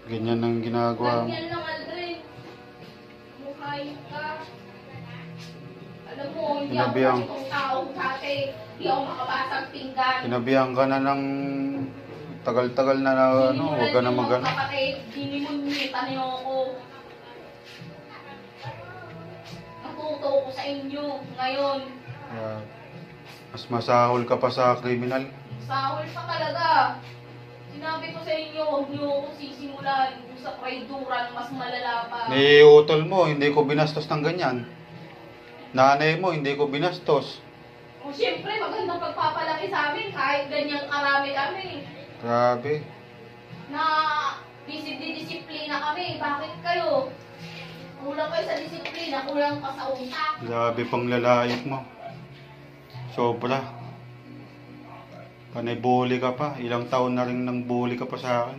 Ganyan ang ginagawa mo. Ganyan lang, Aldrin. Mukhay ka. Alam mo, hindi ako Sinabihan. ganitong tao dati. Hindi ako makabasag pinggan. Sinabihan ka na ng tagal-tagal na ano, huwag ka na magano. Kapatid, dinimunita niyo ako. Natuto ko sa inyo ngayon. Mas masahol ka pa sa kriminal. Sahol pa talaga. Sinabi ko sa inyo, huwag niyo ako sisimulan sa traiduran, mas malala pa. Niutol mo, hindi ko binastos ng ganyan. Nanay mo, hindi ko binastos. O siyempre, magandang pagpapalaki sa amin kahit ganyang karami kami. Grabe. Na disiplina kami. Bakit kayo? Kulang kayo sa disiplina, kulang pa sa utak. Grabe pang lalayip mo. Sobra. Panay bully ka pa. Ilang taon na rin nang bully ka pa sa akin.